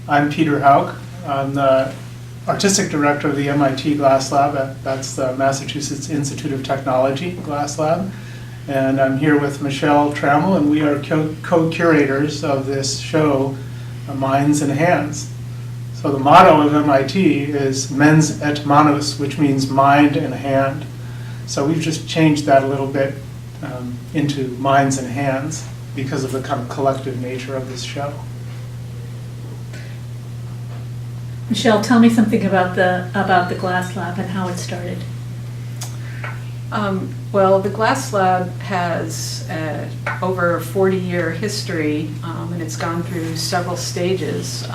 I'm Peter Houk. I'm the artistic director of the MIT Glass Lab. That's the Massachusetts Institute of Technology Glass Lab. And I'm here with Michelle Trammel, and we are co-curators of this show, Minds and Hands. So the motto of MIT is Mens et Manus, which means mind and hand. So we've just changed that a little bit into Minds and Hands because of the kind of collective nature of this show. Michelle, tell me something about the Glass Lab and how it started. Well, the Glass Lab has over a 40-year history, and it's gone through several stages.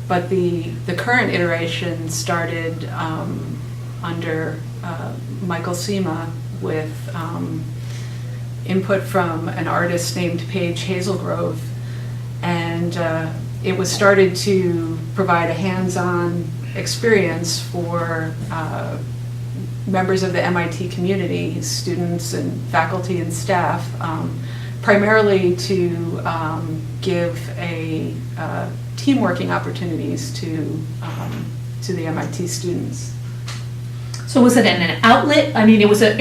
But the current iteration started under Michael Sema with input from an artist named Paige Hazelgrove, and it was started to provide a hands-on experience for members of the MIT community, students and faculty and staff, primarily to give a team working opportunities to the MIT students. So was it an outlet? I mean, it was an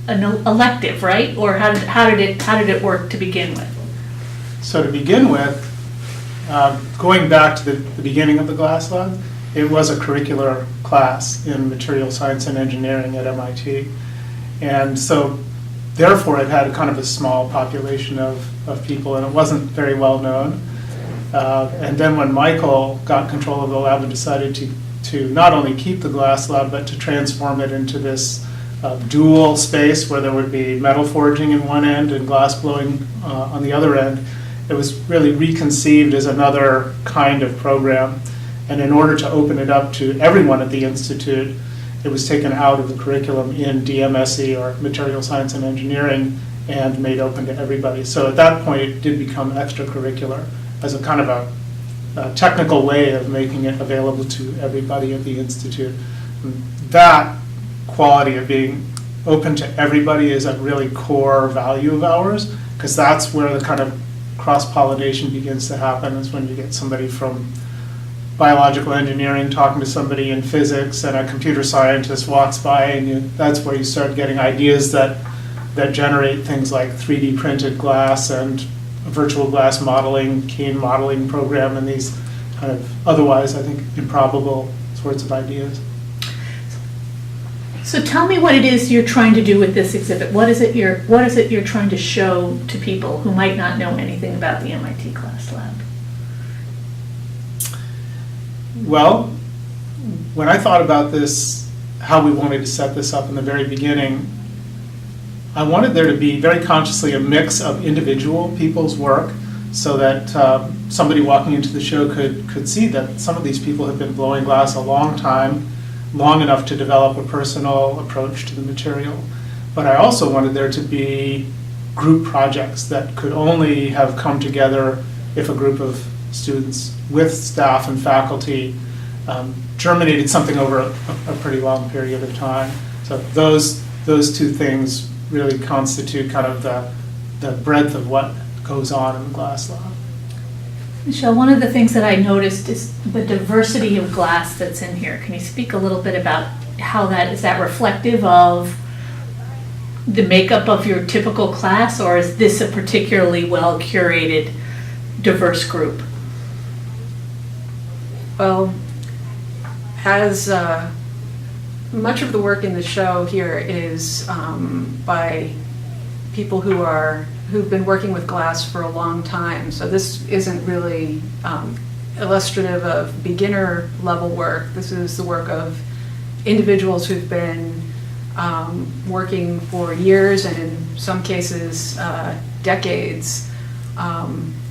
elective, right? Or how did it work to begin with? So to begin with, going back to the beginning of the Glass Lab, it was a curricular class in material science and engineering at MIT. And so therefore it had a kind of a small population of people, and it wasn't very well known. And then when Michael got control of the lab and decided to not only keep the Glass Lab, but to transform it into this dual space where there would be metal forging in one end and glass blowing on the other end, it was really reconceived as another kind of program. And in order to open it up to everyone at the Institute, it was taken out of the curriculum in DMSE, or Material Science and Engineering, and made open to everybody. So at that point, it did become extracurricular as a kind of a technical way of making it available to everybody at the Institute. And that quality of being open to everybody is a really core value of ours, because that's where the kind of cross-pollination begins to happen, is when you get somebody from biological engineering talking to somebody in physics, and a computer scientist walks by, and that's where you start getting ideas that generate things like 3D printed glass and virtual glass modeling, Kane modeling program, and these kind of otherwise, I think, improbable sorts of ideas. So tell me what it is you're trying to do with this exhibit. What is it you're trying to show to people who might not know anything about the MIT Glass Lab? Well, when I thought about this, how we wanted to set this up in the very beginning, I wanted there to be very consciously a mix of individual people's work, so that somebody walking into the show could see that some of these people have been blowing glass a long time, long enough to develop a personal approach to the material. But I also wanted there to be group projects that could only have come together if a group of students with staff and faculty germinated something over a pretty long period of time. So those two things really constitute kind of the breadth of what goes on in the Glass Lab. Michelle, one of the things that I noticed is the diversity of glass that's in here. Can you speak a little bit about how is that reflective of the makeup of your typical class, or is this a particularly well-curated, diverse group? Well, as much of the work in the show here is by people who've been working with glass for a long time. So this isn't really illustrative of beginner level work. This is the work of individuals who've been working for years, and in some cases decades.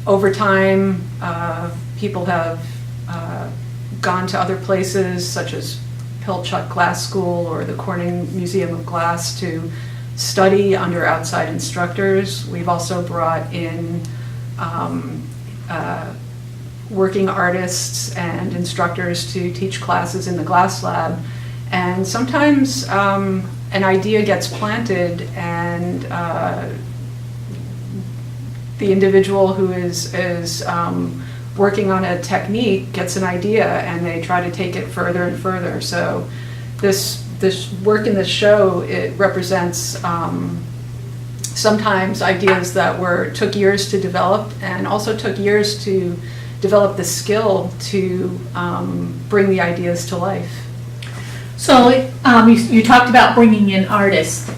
Over time, people have gone to other places such as Pilchuck Glass School or the Corning Museum of Glass to study under outside instructors. We've also brought in working artists and instructors to teach classes in the Glass Lab. And sometimes an idea gets planted and the individual who is working on a technique gets an idea and they try to take it further and further. So this work in the show, it represents sometimes ideas that took years to develop, and also took years to develop the skill to bring the ideas to life. So you talked about bringing in artists,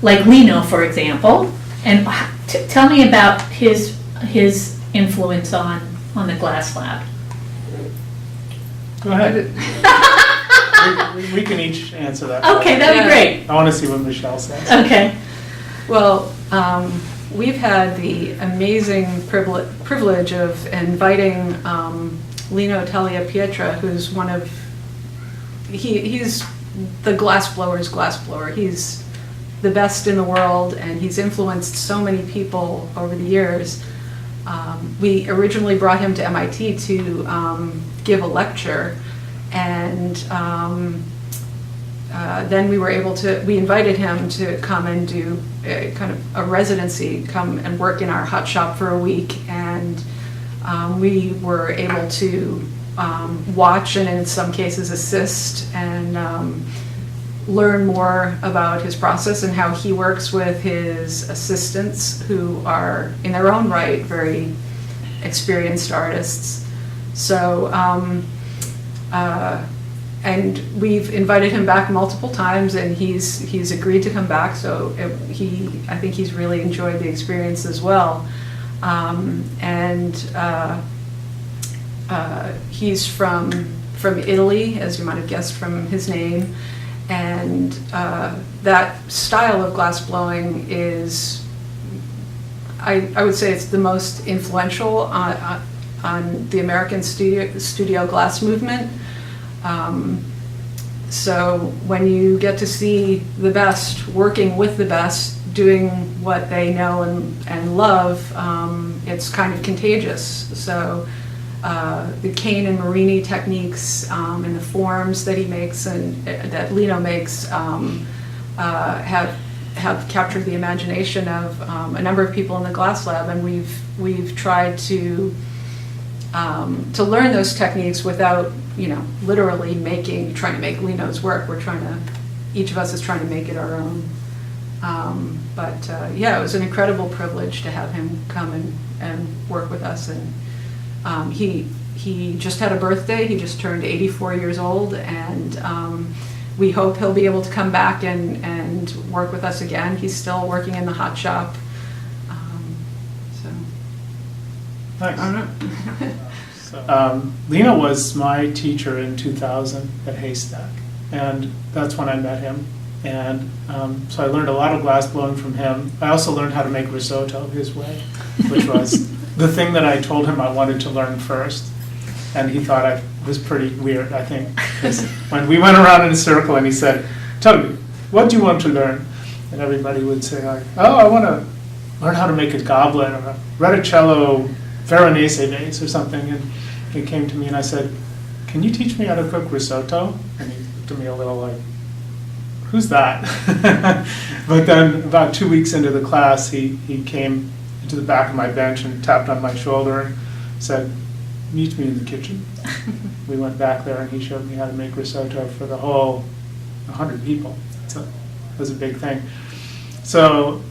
like Lena, for example, and tell me about his influence on the Glass Lab. Go ahead. we can each answer that. Okay, that'd be great. I want to see what Michelle says. Okay. Well, we've had the amazing privilege of inviting Lena Talia Pietra, who's he's the glassblower's glassblower. He's the best in the world, and he's influenced so many people over the years. We originally brought him to MIT to give a lecture, and then we invited him to come and do a kind of a residency, come and work in our hot shop for a week, and we were able to watch and in some cases assist and learn more about his process and how he works with his assistants, who are in their own right very experienced artists. So and we've invited him back multiple times, and he's agreed to come back. So I think he's really enjoyed the experience as well. He's from Italy, as you might have guessed from his name, and that style of glass blowing is, I would say, it's the most influential on the American studio glass movement. So when you get to see the best working with the best, doing what they know and love, it's kind of contagious. So the Kane and Marini techniques and the forms that he makes and that Lena makes have captured the imagination of a number of people in the Glass Lab, and we've tried to learn those techniques without, literally trying to make Lena's work. Each of us is trying to make it our own. Yeah, it was an incredible privilege to have him come and work with us. And he just had a birthday. He just turned 84 years old, and we hope he'll be able to come back and work with us again. He's still working in the hot shop. Nice. I don't know. Lena was my teacher in 2000 at Haystack, and that's when I met him. And so I learned a lot of glass blowing from him. I also learned how to make risotto his way, which was the thing that I told him I wanted to learn first. And he thought I was pretty weird, I think. 'Cause when we went around in a circle and he said, "Tell me, what do you want to learn?" And everybody would say, like, "Oh, I want to learn how to make a goblet or a Reticello Veronese vase or something." And he came to me and I said, "Can you teach me how to cook risotto?" And he looked at me a little like, "Who's that?" But then about 2 weeks into the class, he came to the back of my bench and tapped on my shoulder and said, "Meet me in the kitchen." We went back there and he showed me how to make risotto for the whole 100 people. So it was a big thing. So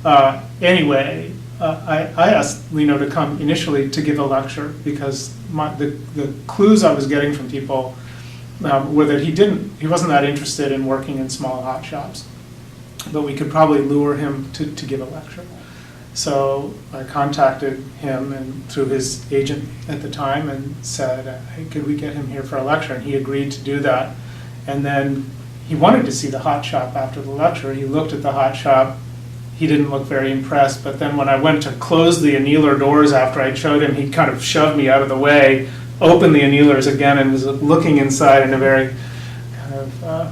anyway, I asked Lena to come initially to give a lecture because the clues I was getting from people were that he wasn't that interested in working in small hot shops, but we could probably lure him to give a lecture. So I contacted him and through his agent at the time and said, "Hey, could we get him here for a lecture?" And he agreed to do that. And then he wanted to see the hot shop after the lecture. He looked at the hot shop. He didn't look very impressed, but then when I went to close the annealer doors after I showed him, he kind of shoved me out of the way, opened the annealers again, and was looking inside in a very kind of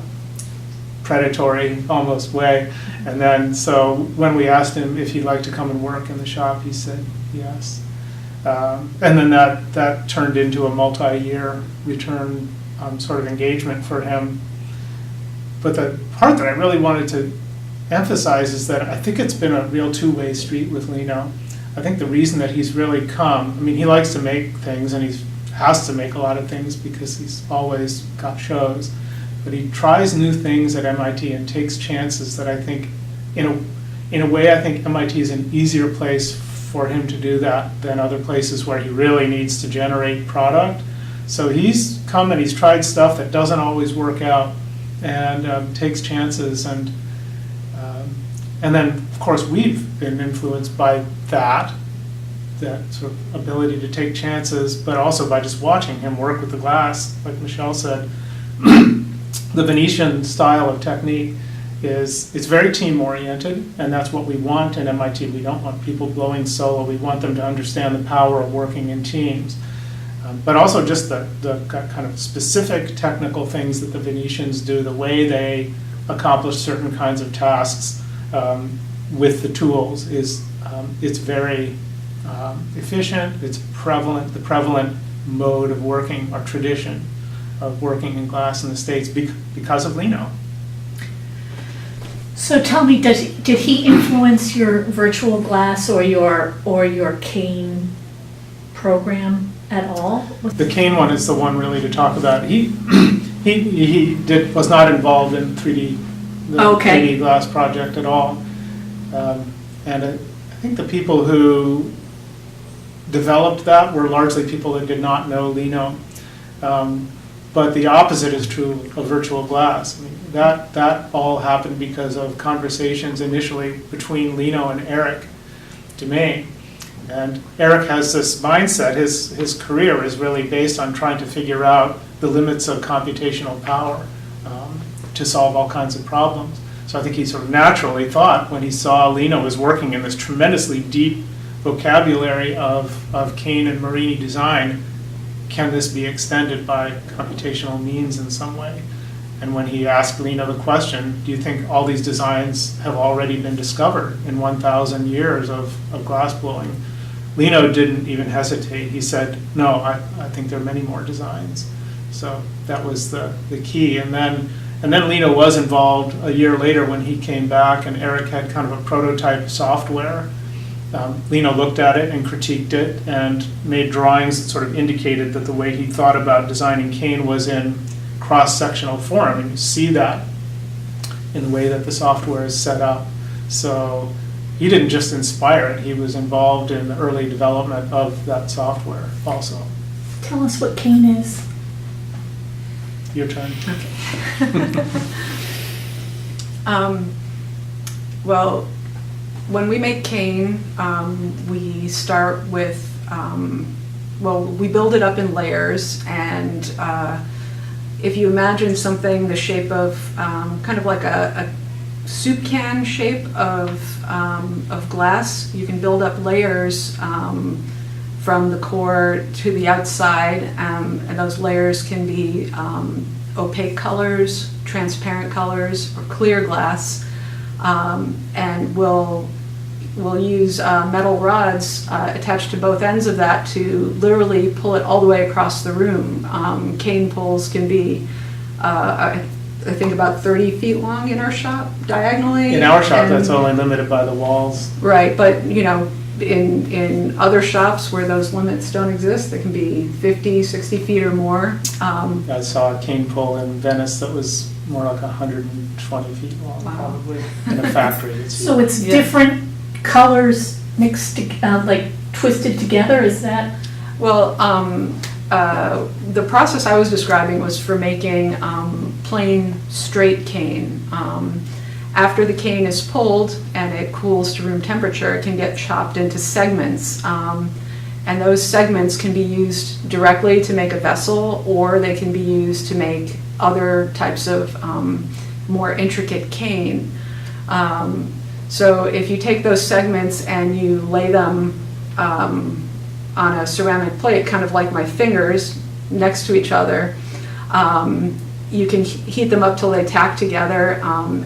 predatory almost way. And then so when we asked him if he'd like to come and work in the shop, he said yes. And then that turned into a multi-year return sort of engagement for him. But the part that I really wanted to emphasize is that I think it's been a real two-way street with Lena. I think the reason that he's really come, I mean, he likes to make things and he has to make a lot of things because he's always got shows, but he tries new things at MIT and takes chances that I think, in a way, I think MIT is an easier place for him to do that than other places where he really needs to generate product. So he's come and he's tried stuff that doesn't always work out and takes chances, and then of course we've been influenced by that sort of ability to take chances, but also by just watching him work with the glass. Like Michelle said, the Venetian style of technique it's very team oriented, and that's what we want in MIT. We don't want people blowing solo. We want them to understand the power of working in teams. But also just the kind of specific technical things that the Venetians do, the way they accomplish certain kinds of tasks with the tools it's very efficient. It's prevalent, the prevalent mode of working, or tradition of working in glass in the States because of Lena. So tell me, did he influence your virtual glass or your cane program at all? The cane one is the one really to talk about. He was not involved in 3D 3D glass project at all, and I think the people who developed that were largely people that did not know Lena. But the opposite is true of virtual glass. I mean, that all happened because of conversations initially between Lena and Eric Demain. And Eric has this mindset. His career is really based on trying to figure out the limits of computational power to solve all kinds of problems. So I think he sort of naturally thought, when he saw Lena was working in this tremendously deep vocabulary of cane and Marini design, can this be extended by computational means in some way? And when he asked Lena the question, do you think all these designs have already been discovered in 1,000 years of glass blowing? Lena didn't even hesitate. He said, no, I think there are many more designs. So that was the key. And then Lena was involved a year later when he came back, and Eric had kind of a prototype software. Lena looked at it and critiqued it and made drawings that sort of indicated that the way he thought about designing cane was in cross-sectional form, and you see that in the way that the software is set up. So he didn't just inspire it, he was involved in the early development of that software also. Tell us what cane is. Your turn. Okay. Well, when we make cane, we start with, we build it up in layers, and if you imagine something the shape of, kind of like a soup can shape of glass, you can build up layers from the core to the outside, and those layers can be opaque colors, transparent colors, or clear glass, and we'll use metal rods attached to both ends of that to literally pull it all the way across the room. Cane pulls can be, I think, about 30 feet long in our shop, diagonally. In our shop, that's only limited by the walls. Right, but in other shops where those limits don't exist, they can be 50, 60 feet or more. I saw a cane pull in Venice that was more like 120 feet long, Wow. probably, in a factory. So it's different colors mixed, like twisted together, is that? Well, the process I was describing was for making plain straight cane. After the cane is pulled and it cools to room temperature, it can get chopped into segments. And those segments can be used directly to make a vessel, or they can be used to make other types of more intricate cane. So if you take those segments and you lay them on a ceramic plate, kind of like my fingers, next to each other, you can heat them up till they tack together,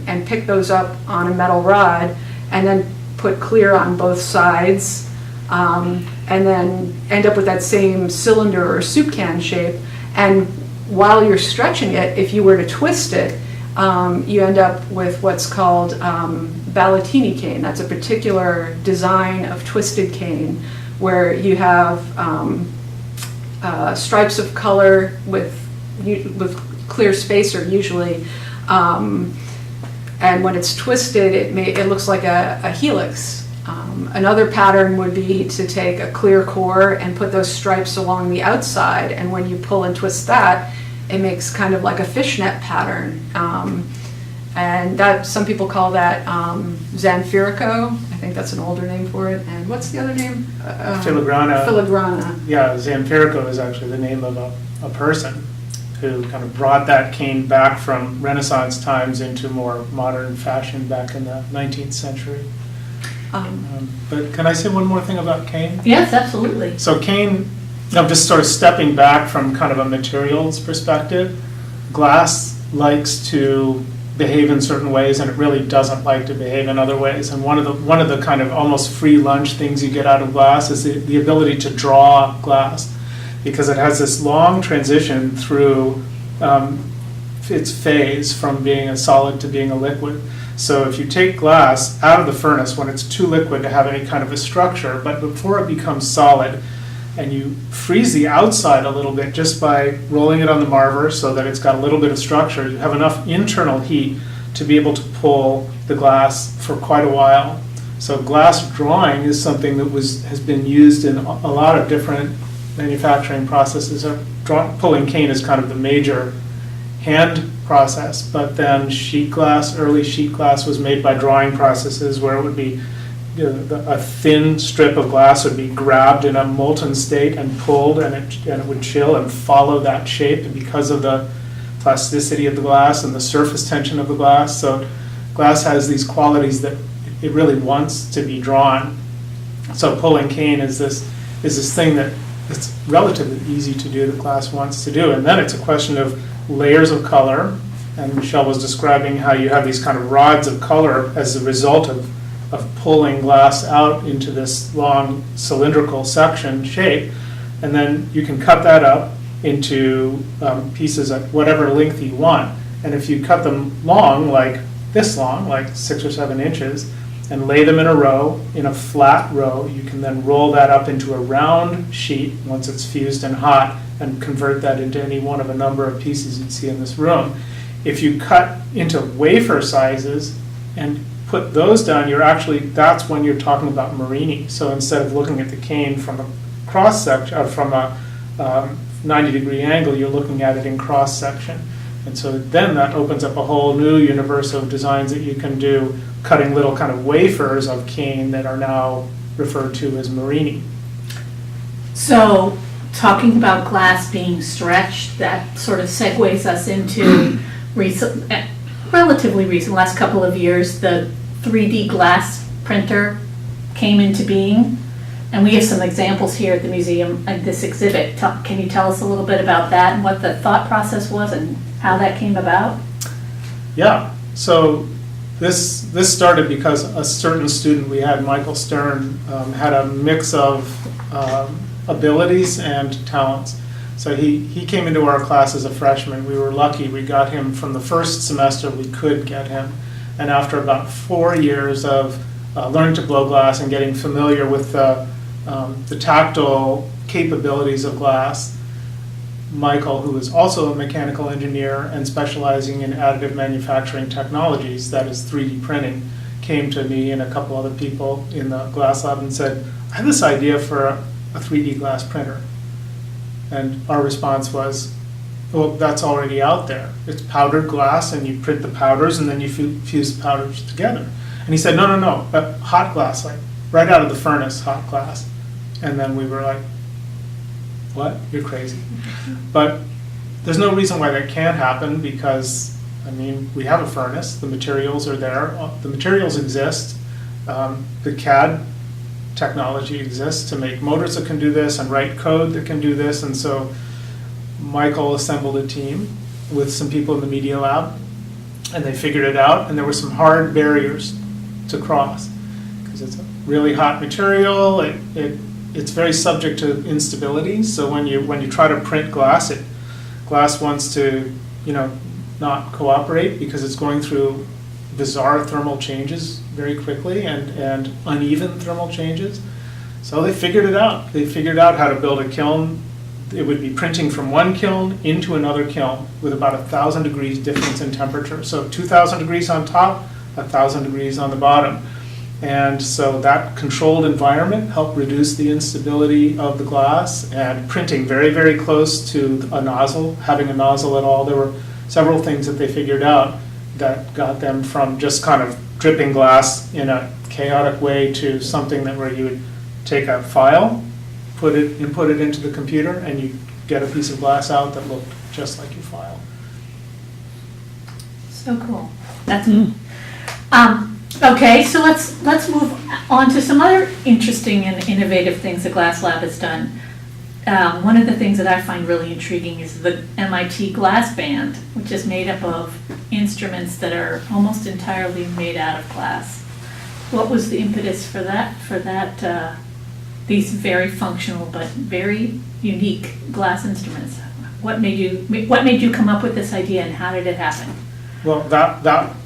and pick those up on a metal rod, and then put clear on both sides, and then end up with that same cylinder or soup can shape. And while you're stretching it, if you were to twist it, you end up with what's called Ballatini cane. That's a particular design of twisted cane where you have stripes of color with clear spacer usually, and when it's twisted, it looks like a helix. Another pattern would be to take a clear core and put those stripes along the outside, and when you pull and twist that, it makes kind of like a fishnet pattern. And that, some people call that Zanfirico. I think that's an older name for it. And what's the other name? Filigrana. Filigrana. Yeah, Zanfirico is actually the name of a person who kind of brought that cane back from Renaissance times into more modern fashion back in the 19th century. But can I say one more thing about cane? Yes, absolutely. So cane, I'm just sort of stepping back from kind of a materials perspective. Glass likes to behave in certain ways, and it really doesn't like to behave in other ways. And one of the kind of almost free lunch things you get out of glass is the ability to draw glass, because it has this long transition through its phase from being a solid to being a liquid. So if you take glass out of the furnace when it's too liquid to have any kind of a structure, but before it becomes solid, and you freeze the outside a little bit just by rolling it on the marver so that it's got a little bit of structure, you have enough internal heat to be able to pull the glass for quite a while. So glass drawing is something that has been used in a lot of different manufacturing processes. Pulling cane is kind of the major hand process, but then sheet glass, early sheet glass was made by drawing processes where it would be, a thin strip of glass would be grabbed in a molten state and pulled, and it would chill and follow that shape, and because of the plasticity of the glass and the surface tension of the glass. So glass has these qualities that it really wants to be drawn. So pulling cane is this thing that it's relatively easy to do, that glass wants to do. And then it's a question of layers of color, and Michelle was describing how you have these kind of rods of color as a result of pulling glass out into this long cylindrical section shape, and then you can cut that up into pieces at whatever length you want. And if you cut them long, like this long, like 6 or 7 inches, and lay them in a row, in a flat row, you can then roll that up into a round sheet once it's fused and hot, and convert that into any one of a number of pieces you'd see in this room. If you cut into wafer sizes and put those down, that's when you're talking about Marini. So instead of looking at the cane from a cross section, or from a 90-degree angle, you're looking at it in cross section. And so then that opens up a whole new universe of designs that you can do, cutting little kind of wafers of cane that are now referred to as Marini. So talking about glass being stretched, that sort of segues us into relatively recent, last couple of years, the 3D glass printer came into being. And we have some examples here at the museum in this exhibit. Can you tell us a little bit about that and what the thought process was and how that came about? Yeah, so this started because a certain student we had, Michael Stern, had a mix of abilities and talents. So he came into our class as a freshman. We were lucky. We got him from the first semester we could get him. And after about 4 years of learning to blow glass and getting familiar with the tactile capabilities of glass, Michael, who is also a mechanical engineer and specializing in additive manufacturing technologies, that is 3D printing, came to me and a couple other people in the glass lab and said, I have this idea for a 3D glass printer. And our response was, well, that's already out there. It's powdered glass, and you print the powders, and then you fuse the powders together. And he said, no, hot glass, like right out of the furnace, hot glass. And then we were like, what? You're crazy. But there's no reason why that can't happen, because, I mean, we have a furnace, the materials are there, the materials exist, the CAD technology exists to make motors that can do this and write code that can do this. And so Michael assembled a team with some people in the media lab, and they figured it out, and there were some hard barriers to cross because it's a really hot material. It's very subject to instability. So when you try to print glass, glass wants to not cooperate because it's going through bizarre thermal changes very quickly and uneven thermal changes. So they figured it out. They figured out how to build a kiln. It would be printing from one kiln into another kiln with about 1,000 degrees difference in temperature. So 2,000 degrees on top, 1,000 degrees on the bottom. And so that controlled environment helped reduce the instability of the glass, and printing very, very close to a nozzle, having a nozzle at all. There were several things that they figured out that got them from just kind of dripping glass in a chaotic way to something that where you would take a file, input it into the computer, and you get a piece of glass out that looked just like your file. So cool. That's okay. So let's move on to some other interesting and innovative things the Glass Lab has done. One of the things that I find really intriguing is the MIT Glass Band, which is made up of instruments that are almost entirely made out of glass. What was the impetus for that? These very functional but very unique glass instruments. What made you come up with this idea, and how did it happen? Well, that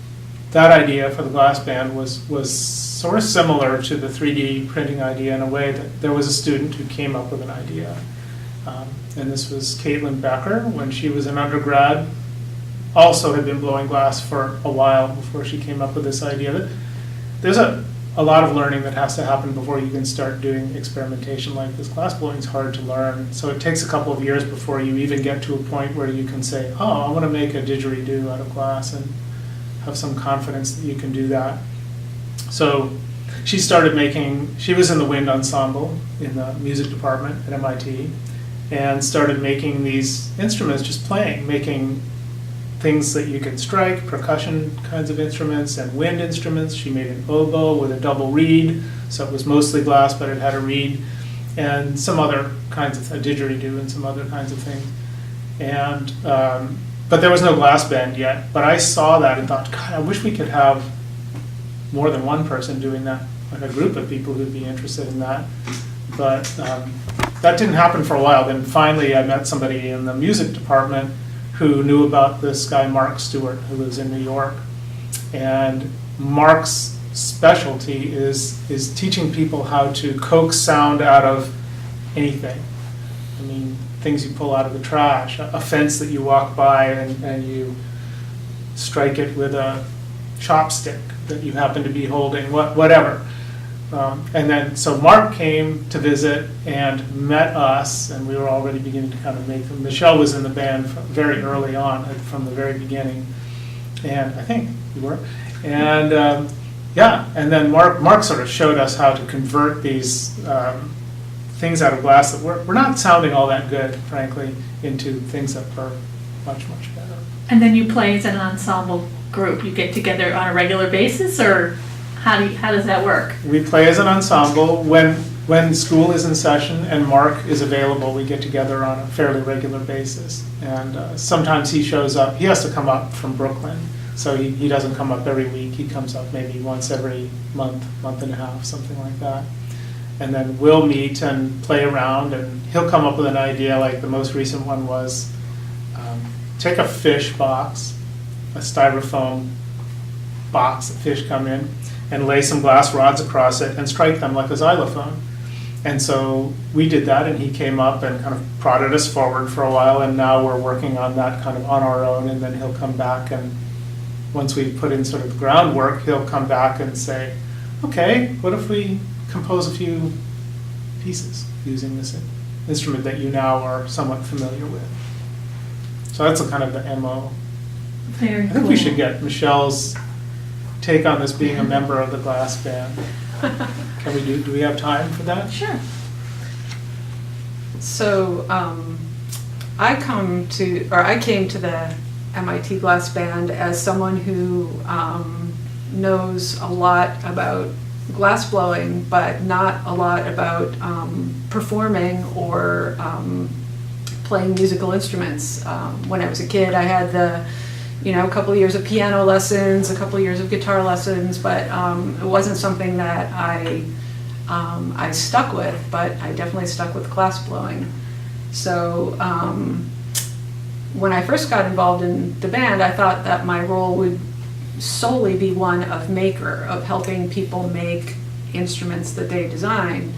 idea for the glass band was sort of similar to the 3D printing idea in a way that there was a student who came up with an idea. And this was Caitlin Becker. When she was an undergrad, also had been blowing glass for a while before she came up with this idea. There's a lot of learning that has to happen before you can start doing experimentation like this. Glass blowing is hard to learn, so it takes a couple of years before you even get to a point where you can say, oh, I want to make a didgeridoo out of glass, and have some confidence that you can do that. So she was in the wind ensemble in the music department at MIT, and started making these instruments, just making things that you could strike, percussion kinds of instruments and wind instruments. She made an oboe with a double reed, so it was mostly glass, but it had a reed, and some other kinds of, a didgeridoo and some other kinds of things. And but there was no glass band yet. But I saw that and thought, God, I wish we could have more than one person doing that, like a group of people who'd be interested in that. But that didn't happen for a while. Then finally I met somebody in the music department who knew about this guy, Mark Stewart, who lives in New York. And Mark's specialty is teaching people how to coax sound out of anything. I mean, things you pull out of the trash, a fence that you walk by and you strike it with a chopstick that you happen to be holding, whatever. And then, so Mark came to visit and met us, and we were already beginning to kind of make them. Michelle was in the band very early on, from the very beginning, and I think you were. And yeah, and then Mark sort of showed us how to convert these things out of glass that were not sounding all that good, frankly, into things that were much, much better. And then you play as an ensemble group. You get together on a regular basis, or how does that work? We play as an ensemble. When school is in session and Mark is available, we get together on a fairly regular basis. And sometimes he shows up. He has to come up from Brooklyn, so he doesn't come up every week. He comes up maybe once every month and a half, something like that. And then we'll meet and play around, and he'll come up with an idea. Like the most recent one was take a fish box, a styrofoam box that fish come in, and lay some glass rods across it and strike them like a xylophone. And so we did that, and he came up and kind of prodded us forward for a while, and now we're working on that kind of on our own, and then he'll come back, and once we put in sort of the groundwork, he'll come back and say, okay, what if we compose a few pieces using this instrument that you now are somewhat familiar with. So that's a kind of the MO. Very I think cool. we should get Michelle's take on this being a member of the glass band. Can we do we have time for that? Sure. So I came to the MIT Glass Band as someone who knows a lot about glass blowing, but not a lot about performing or playing musical instruments. When I was a kid, I had a couple of years of piano lessons, a couple of years of guitar lessons, but it wasn't something that I stuck with, but I definitely stuck with glass blowing. So when I first got involved in the band, I thought that my role would solely be one of maker, of helping people make instruments that they design.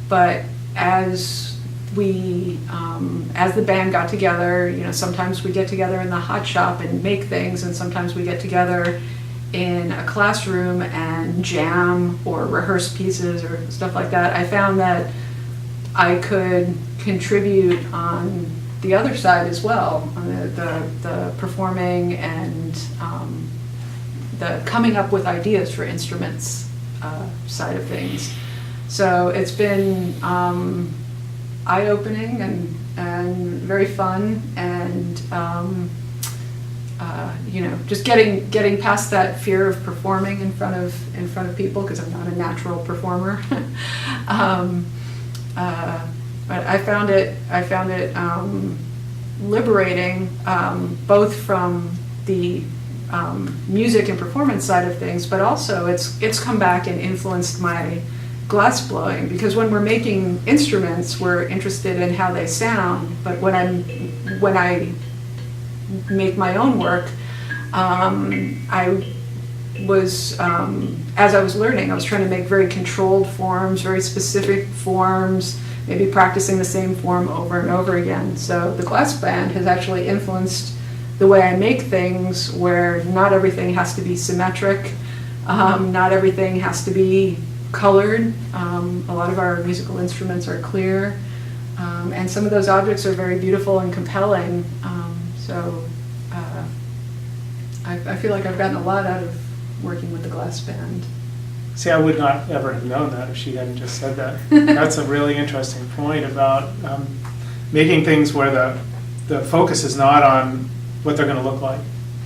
But as the band got together, you know, sometimes we get together in the hot shop and make things, and sometimes we get together in a classroom and jam or rehearse pieces or stuff like that. I found that I could contribute on the other side as well, on the performing and the coming up with ideas for instruments side of things. So it's been eye-opening and very fun, and you know, just getting past that fear of performing in front of people, because I'm not a natural performer. But I found it liberating, both from the music and performance side of things, but also it's come back and influenced my glass blowing, because when we're making instruments, we're interested in how they sound, but when I make my own work, I was, as I was learning, I was trying to make very controlled forms, very specific forms, maybe practicing the same form over and over again. So the glass band has actually influenced the way I make things, where not everything has to be symmetric, not everything has to be colored. A lot of our musical instruments are clear, and some of those objects are very beautiful and compelling. So I feel like I've gotten a lot out of working with the glass band. See, I would not ever have known that if she hadn't just said that. That's a really interesting point about making things where the focus is not on what they're going to look like,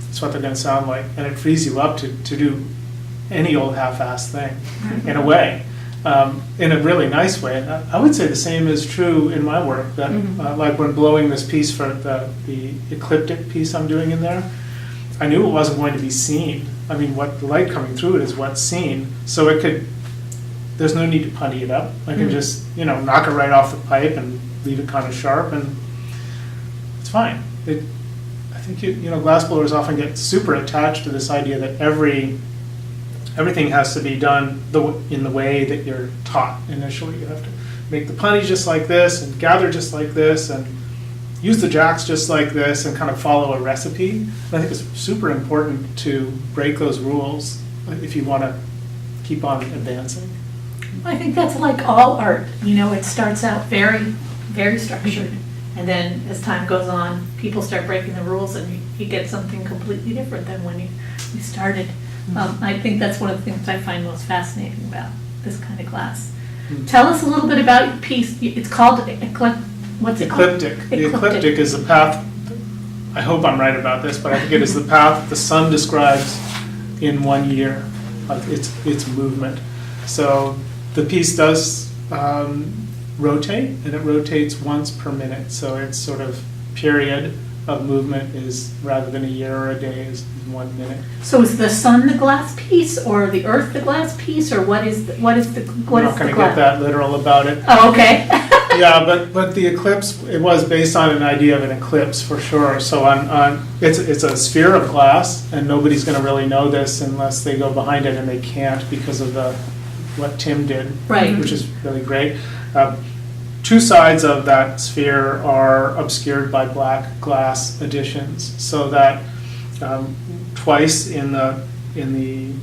it's what they're going to sound like, and it frees you up to do any old half-assed thing, in a way, in a really nice way. And I would say the same is true in my work, that like when blowing this piece for the ecliptic piece I'm doing in there, I knew it wasn't going to be seen. I mean, what the light coming through it is what's seen, so there's no need to putty it up. I can just, you know, knock it right off the pipe and leave it kind of sharp, and it's fine. I think, you know, glassblowers often get super attached to this idea that everything has to be done in the way that you're taught initially. You have to make the putty just like this, and gather just like this, and use the jacks just like this, and kind of follow a recipe. And I think it's super important to break those rules if you want to keep on advancing. I think that's like all art. You know, it starts out very, very structured, and then as time goes on, people start breaking the rules, and you get something completely different than when you started. I think that's one of the things I find most fascinating about this kind of class. Tell us a little bit about your piece. It's called what's it called? Ecliptic. The ecliptic is the path, I hope I'm right about this, but I think it is the path the sun describes in 1 year of its movement. So the piece does rotate, and it rotates once per minute. So its sort of period of movement is, rather than a year or a day, is 1 minute. So is the sun the glass piece, or the earth the glass piece, or what is the I'm not going to get that literal about it. Oh, okay. Yeah, but the eclipse, it was based on an idea of an eclipse for sure. So it's a sphere of glass, and nobody's going to really know this unless they go behind it, and they can't because of what Tim did, Right. Which is really great. Two sides of that sphere are obscured by black glass additions, so that twice in the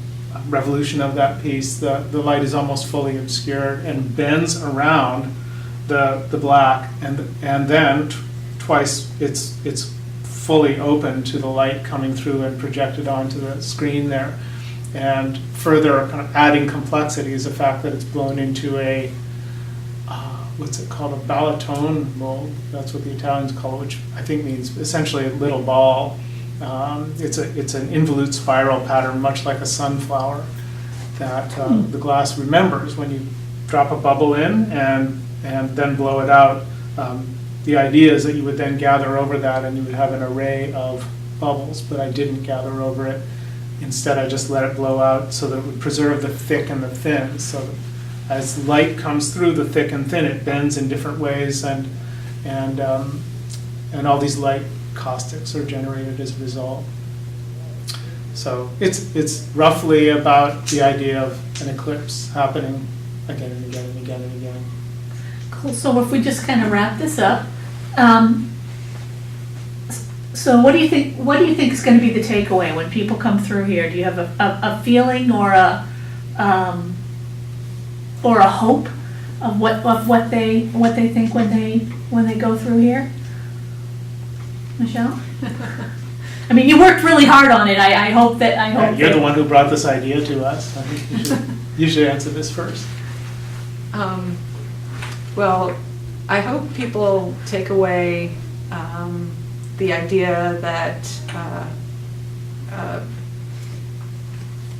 revolution of that piece, the light is almost fully obscured and bends around the black, and then twice it's fully open to the light coming through and projected onto the screen there. And further kind of adding complexity is the fact that it's blown into a what's it called, a ballotone mold. That's what the Italians call it, which I think means essentially a little ball. It's an involute spiral pattern, much like a sunflower, that the glass remembers when you drop a bubble in and then blow it out. The idea is that you would then gather over that, and you would have an array of bubbles, but I didn't gather over it. Instead, I just let it blow out so that it would preserve the thick and the thin. So as light comes through the thick and thin, it bends in different ways, and all these light caustics are generated as a result. So it's roughly about the idea of an eclipse happening again and again and again and again. Cool, so if we just kind of wrap this up, so what do you think is going to be the takeaway when people come through here? Do you have a feeling or a hope of what they think when they go through here? Michelle? I mean, you worked really hard on it. I hope that. You're the one who brought this idea to us. I think you should answer this first. Well, I hope people take away the idea that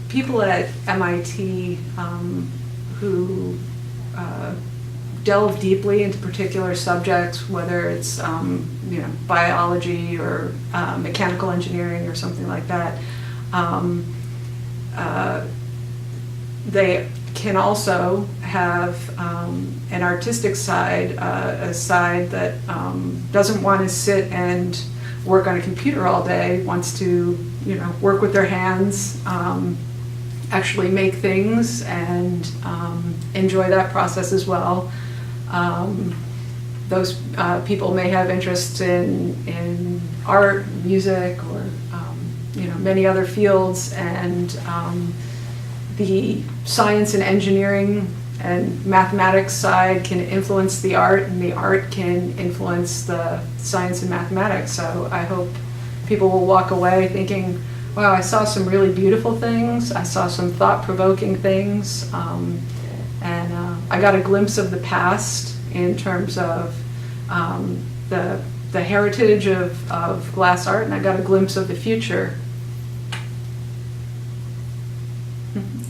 people at MIT who delve deeply into particular subjects, whether it's biology or mechanical engineering or something like that, they can also have an artistic side, a side that doesn't want to sit and work on a computer all day, wants to work with their hands, actually make things and enjoy that process as well. Those people may have interests in art, music, or many other fields, and the science and engineering and mathematics side can influence the art, and the art can influence the science and mathematics. So I hope people will walk away thinking, wow, I saw some really beautiful things, I saw some thought-provoking things, and I got a glimpse of the past in terms of the heritage of glass art, and I got a glimpse of the future.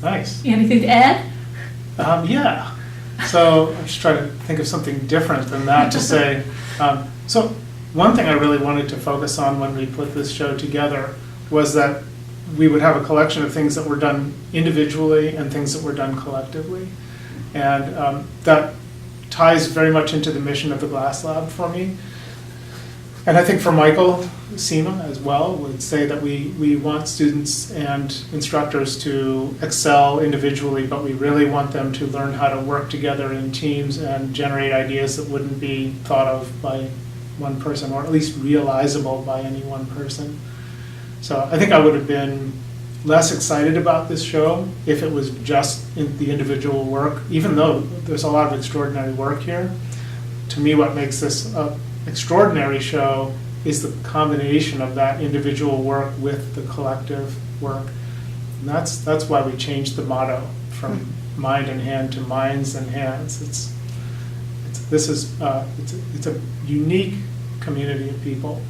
Nice. Anything to add? Yeah. So I'm just trying to think of something different than that to say. So one thing I really wanted to focus on when we put this show together was that we would have a collection of things that were done individually and things that were done collectively. And that ties very much into the mission of the Glass Lab for me. And I think for Michael Seema as well, would say that we want students and instructors to excel individually, but we really want them to learn how to work together in teams and generate ideas that wouldn't be thought of by one person, or at least realizable by any one person. So I think I would have been less excited about this show if it was just in the individual work, even though there's a lot of extraordinary work here. To me, what makes this an extraordinary show is the combination of that individual work with the collective work. And that's why we changed the motto from mind and hand to minds and hands. It's a unique community of people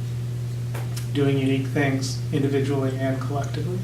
doing unique things individually and collectively.